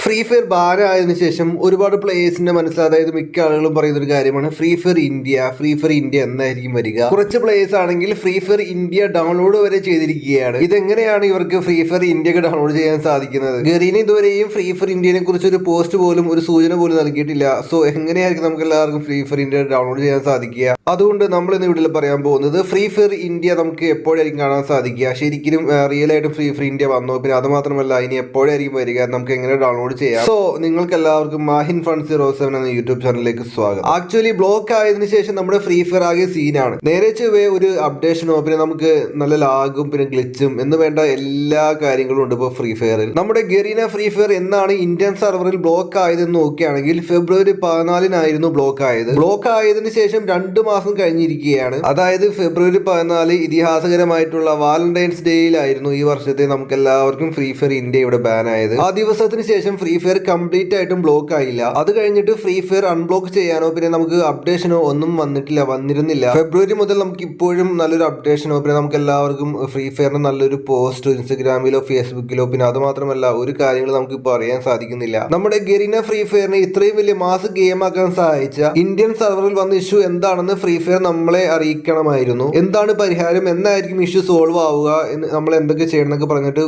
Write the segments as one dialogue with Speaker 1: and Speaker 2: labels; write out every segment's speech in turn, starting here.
Speaker 1: Free fire ban ആയതിനു ശേഷം ഒരുപാട് പ്ലേയേഴ്സിന്റെ മനസ്സിൽ, അതായത് മിക്ക ആളുകളും പറയുന്ന ഒരു കാര്യമാണ് ഫ്രീ ഫയർ ഇന്ത്യ എന്നായിരിക്കും വരിക. കുറച്ച് പ്ലേയേഴ്സ് ആണെങ്കിൽ ഫ്രീ ഫയർ ഇന്ത്യ ഡൗൺലോഡ് വരെ ചെയ്തിരിക്കുകയാണ്. ഇതെങ്ങനെയാണ് ഇവർക്ക് ഫ്രീ ഫയർ ഇന്ത്യക്ക് ഡൗൺലോഡ് ചെയ്യാൻ സാധിക്കുന്നത്? ഗരീന ഇതുവരെയും ഫ്രീ ഫയർ ഇന്ത്യനെ കുറിച്ച് ഒരു പോസ്റ്റ് പോലും, ഒരു സൂചന പോലും നൽകിയിട്ടില്ല. സോ എങ്ങനെയായിരിക്കും നമുക്ക് എല്ലാവർക്കും ഫ്രീ ഫയർ ഇന്ത്യ ഡൗൺലോഡ് ചെയ്യാൻ സാധിക്കുക? അതുകൊണ്ട് നമ്മൾ ഇന്ന് വീട്ടിൽ പറയാൻ പോകുന്നത് ഫ്രീ ഫയർ ഇന്ത്യ നമുക്ക് എപ്പോഴായിരിക്കും കാണാൻ സാധിക്കുക, ശരിക്കും റിയൽ ആയിട്ടും ഫ്രീ ഫയർ ഇന്ത്യ വന്നു, പിന്നെ അത് മാത്രമല്ല ഇനി എപ്പോഴായിരിക്കും വരിക, നമുക്ക് എങ്ങനെ ഡൗൺലോഡ് ചെയ്യാം. സോ നിങ്ങൾക്ക് എല്ലാവർക്കും മാഹിൻ ഫൺ 07 എന്ന യൂട്യൂബ് ചാനലിലേക്ക് സ്വാഗതം. ആക്ച്വലി ബ്ലോക്ക് ആയതിനു ശേഷം നമ്മുടെ ഫ്രീ ഫയർ ആകെ സീനാണ്. നേരെ ചൊവ്വേ ഒരു അപ്ഡേഷനോ പിന്നെ നമുക്ക് നല്ല ലാഗും പിന്നെ ഗ്ലിച്ചും എന്ന് വേണ്ട എല്ലാ കാര്യങ്ങളും ഉണ്ട് ഇപ്പോൾ ഫ്രീ ഫയറിൽ. നമ്മുടെ ഗരീന ഫ്രീ ഫയർ എന്നാണ് ഇന്ത്യൻ സെർവറിൽ ബ്ലോക്ക് ആയതെന്ന് നോക്കുകയാണെങ്കിൽ ഫെബ്രുവരി 14 ബ്ലോക്ക് ആയത്. ബ്ലോക്ക് ആയതിനു ശേഷം 2 മാസം കഴിഞ്ഞിരിക്കുകയാണ്. അതായത് ഫെബ്രുവരി 14 ഇതിഹാസകരമായിട്ടുള്ള വാലന്റൈൻസ് ഡേയിലായിരുന്നു ഈ വർഷത്തെ നമുക്ക് എല്ലാവർക്കും ഫ്രീ ഫയർ ഇന്ത്യ ഇവിടെ ബാൻ ആയത്. ആ ദിവസത്തിന് ശേഷം ഫ്രീ ഫയർ കംപ്ലീറ്റ് ആയിട്ടും ബ്ലോക്ക് ആയില്ല. അത് കഴിഞ്ഞിട്ട് ഫ്രീ ഫയർ അൺബ്ലോക്ക് ചെയ്യാനോ പിന്നെ നമുക്ക് അപ്ഡേഷനോ ഒന്നും വന്നിരുന്നില്ല. ഫെബ്രുവരി മുതൽ നമുക്ക് ഇപ്പോഴും നല്ലൊരു അപ്ഡേഷനോ പിന്നെ നമുക്ക് എല്ലാവർക്കും ഫ്രീ ഫയറിന് നല്ലൊരു പോസ്റ്റോ ഇൻസ്റ്റഗ്രാമിലോ ഫേസ്ബുക്കിലോ പിന്നെ അത് മാത്രമല്ല ഒരു കാര്യങ്ങൾ നമുക്ക് ഇപ്പോൾ അറിയാൻ സാധിക്കുന്നില്ല. നമ്മുടെ ഗരീന ഫ്രീ ഫയറിനെ ഇത്രയും വലിയ മാസ് ഗെയിം ആക്കാൻ സഹായിച്ച ഇന്ത്യൻ സെർവറിൽ വന്ന ഇഷ്യൂ എന്താണെന്ന് ഫ്രീ ഫയർ നമ്മളെ അറിയിക്കണമായിരുന്നു. എന്താണ് പരിഹാരം, എന്നായിരിക്കും ഇഷ്യൂ സോൾവ് ആവുക, നമ്മൾ എന്തൊക്കെ ചെയ്യണം എന്നൊക്കെ പറഞ്ഞിട്ട്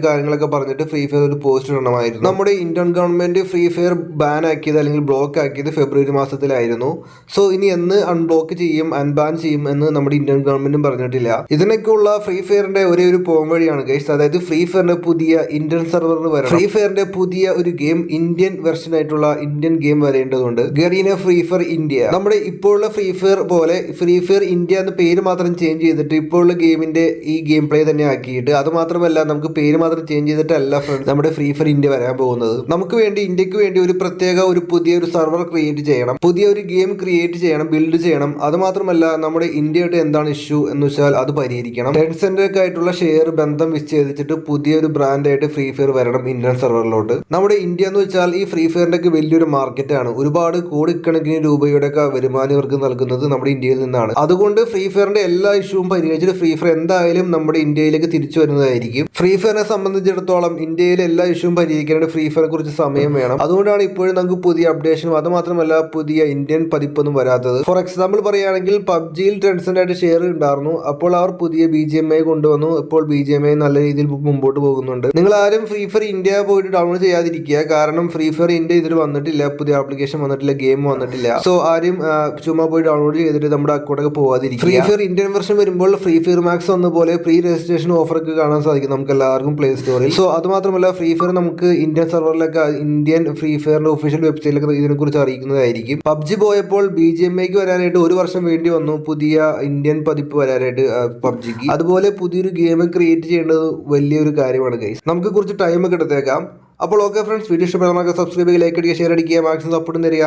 Speaker 1: കാര്യങ്ങളൊക്കെ പറഞ്ഞിട്ട് ഫ്രീ ഫയർ ഒരു പോസ്റ്റ് ഇടണമായിരുന്നു. നമ്മുടെ Indian government free fire ban ആക്കിയത് അല്ലെങ്കിൽ ബ്ലോക്ക് ആക്കിയത് ഫെബ്രുവരി മാസത്തിലായിരുന്നു. സോ ഇനി എന്ന് അൺബ്ലോക്ക് ചെയ്യും അൺബാൻ ചെയ്യും എന്ന് നമ്മുടെ ഇന്ത്യൻ ഗവൺമെന്റും പറഞ്ഞിട്ടില്ല. ഇതിനൊക്കെയുള്ള ഫ്രീ ഫയറിന്റെ ഒരേ ഒരു പോംവഴിയാണ് ഗൈസ്, അതായത് ഫ്രീ ഫയറിന്റെ പുതിയ ഇന്ത്യൻ സെർവറിന് വരണം. ഫ്രീ ഫയറിന്റെ പുതിയ ഒരു ഗെയിം ഇന്ത്യൻ വെർഷൻ ആയിട്ടുള്ള ഇന്ത്യൻ ഗെയിം വരേണ്ടതുണ്ട്. ഗരീന ഫ്രീ ഫയർ ഇന്ത്യ. നമ്മുടെ ഇപ്പോഴുള്ള ഫ്രീ ഫയർ പോലെ ഫ്രീ ഫയർ ഇന്ത്യ എന്ന പേര് മാത്രം ചേഞ്ച് ചെയ്തിട്ട് ഇപ്പോഴുള്ള ഗെയിമിന്റെ ഈ ഗെയിം പ്ലേ തന്നെ ആക്കിയിട്ട്, അത് മാത്രമല്ല നമുക്ക് പേര് മാത്രം ചേഞ്ച് ചെയ്തിട്ടല്ല ഫ്രണ്ട്സ് നമ്മുടെ ഫ്രീ ഫയർ ഇന്ത്യ വരാൻ പോകുന്നത്. നമുക്ക് വേണ്ടി ഇന്ത്യക്ക് വേണ്ടി ഒരു പ്രത്യേക ഒരു പുതിയൊരു സെർവർ ക്രിയേറ്റ് ചെയ്യണം, പുതിയ ഒരു ഗെയിം ക്രിയേറ്റ് ചെയ്യണം, ബിൽഡ് ചെയ്യണം. അത് മാത്രമല്ല നമ്മുടെ ഇന്ത്യയായിട്ട് എന്താണ് ഇഷ്യൂ എന്ന് വെച്ചാൽ അത് പരിഹരിക്കണം. ടെൻസെന്റ് ഒക്കെ ആയിട്ടുള്ള ഷെയർ ബന്ധം വിച്ഛേദിച്ചിട്ട് പുതിയൊരു ബ്രാൻഡായിട്ട് ഫ്രീ ഫയർ വരണം ഇന്ത്യൻ സെർവറിലോട്ട്. നമ്മുടെ ഇന്ത്യ എന്ന് വെച്ചാൽ ഈ ഫ്രീ ഫയറിന്റെ ഒക്കെ വലിയൊരു മാർക്കറ്റാണ്. ഒരുപാട് കോടിക്കണക്കിന് രൂപയുടെ ഒക്കെ വരുമാനം ഇവർക്ക് നൽകുന്നത് നമ്മുടെ ഇന്ത്യയിൽ നിന്നാണ്. അതുകൊണ്ട് ഫ്രീ ഫയറിന്റെ എല്ലാ ഇഷ്യൂവും പരിഹരിച്ചിട്ട് ഫ്രീ ഫയർ എന്തായാലും നമ്മുടെ ഇന്ത്യയിലേക്ക് തിരിച്ചു വരുന്നതായിരിക്കും. ഫ്രീ ഫയറിനെ സംബന്ധിച്ചിടത്തോളം ഇന്ത്യയിലെ എല്ലാ ഇഷ്യൂവും പരിഹരിക്കാനായിട്ട് ഫ്രീ ഫയറിനെ കുറിച്ച് സമയം വേണം. അതുകൊണ്ടാണ് ഇപ്പോഴും നമുക്ക് പുതിയ അപ്ഡേഷനും അത് മാത്രമല്ല പുതിയ ഇന്ത്യൻ പതിപ്പൊന്നും വരാത്തത്. ഫോർ എക്സാമ്പിൾ പറയുകയാണെങ്കിൽ പബ്ജിയിൽ ടെൻസെന്റ് ആയിട്ട് ഷെയർ ഉണ്ടായിരുന്നു, അപ്പോൾ അവർ പുതിയ BGMI കൊണ്ടുവന്നു. ഇപ്പോൾ BGMI നല്ല രീതിയിൽ മുമ്പോട്ട് പോകുന്നുണ്ട്. നിങ്ങൾ ആരും ഫ്രീ ഫയർ ഇന്ത്യ പോയിട്ട് ഡൗൺലോഡ് ചെയ്യാതിരിക്കുക, കാരണം ഫ്രീ ഫയർ ഇന്ത്യ ഇതിൽ വന്നിട്ടില്ല, പുതിയ ആപ്ലിക്കേഷൻ വന്നിട്ടില്ല, ഗെയിം വന്നിട്ടില്ല. സോ ആരും ചുമ്മാ പോയി ഡൗൺലോഡ് ചെയ്തിട്ട് നമ്മുടെ അക്കൗണ്ടൊക്കെ പോവാതിരിക്കും. ഫ്രീ ഫയർ ഇന്ത്യൻ വെർഷൻ വരുമ്പോൾ ഫ്രീ ഫയർ മാക്സ് വന്ന പോലെ പ്രീ രജിസ്ട്രേഷൻ ഓഫറൊക്കെ കാണാൻ സാധിക്കും നമുക്ക് എല്ലാവർക്കും പ്ലേ സ്റ്റോറിൽ. സോ അത് മാത്രമല്ല ഫ്രീ ഫയർ നമുക്ക് ഇന്ത്യൻ സെർവറിലൊക്കെ ഇന്ത്യൻ ഫ്രീ ഫയറിന്റെ ഒഫീഷ്യൽ വെബ്സൈറ്റിലൊക്കെ ഇതിനെക്കുറിച്ച് അറിയിക്കുന്നതായിരിക്കും. പബ്ജി പോയപ്പോൾ BGMIക്ക് വരാനായിട്ട് 1 വർഷം വേണ്ടി വന്നു പുതിയ ഇന്ത്യൻ പതിപ്പ് വരാനായിട്ട് പബ്ജിക്ക്. അതുപോലെ പുതിയൊരു ഗെയിം ക്രിയേറ്റ് ചെയ്യേണ്ടത് വലിയൊരു കാര്യമാണ് ഗൈസ്. നമുക്ക് കുറച്ച് ടൈം ഒക്കെ എടുത്തേക്കാം. അപ്പോൾ ഓക്കെ ഫ്രണ്ട്സ്, വീഡിയോ ഇഷ്ടപ്പെടാൻ സബ്സ്ക്രൈബ് ചെയ്യുക, ലൈക്ക് അടിക്കുക, ഷെയർ അടിക്കുക, മാക്സിമം സപ്പോർട്ടും തരിക.